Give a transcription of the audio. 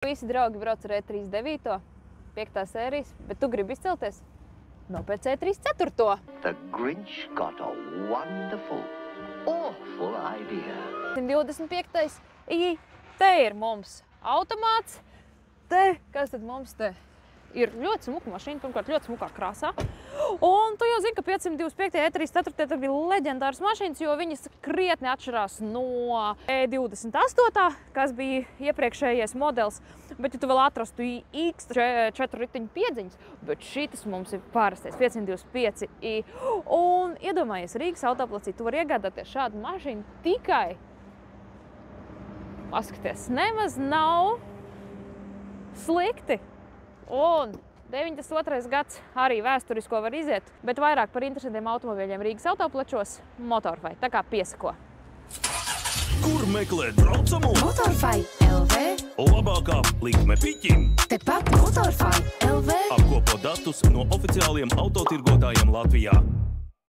Visi draugi brauc ar E39, 5. sērijas, bet tu gribi izcelties? Nopēc E34. The Grinch got a wonderful, awful idea. 125. Te ir mums automāts. Te, kas tad mums te? Ir ļoti smuka mašīna, pirmkārt ļoti smukā krāsā. Un tu jau zini, ka 525. E34 bija leģendāras mašīnas, jo viņas krietni atšķirās no E28, kas bija iepriekšējais modelis. Bet ja tu vēl atrastu X4 riteņu piedziņas, bet šitas mums ir parastais 525i. Un iedomājies, Rīgas autoplacī tu vari iegādāties šādu mašīnu tikai. Paskaties, nemaz nav slikti. Un 92. gads arī vēsturisko var iziet, bet vairāk par interesantiem automobiļiem Rīgas autoplačos Motorfai. Tā kā piesako. Kur meklēt braucamo? Motorfai LV. Labākā likme piķim. Tepat Motorfai LV. Apkopo datus no oficiāliem autotirgotājiem Latvijā.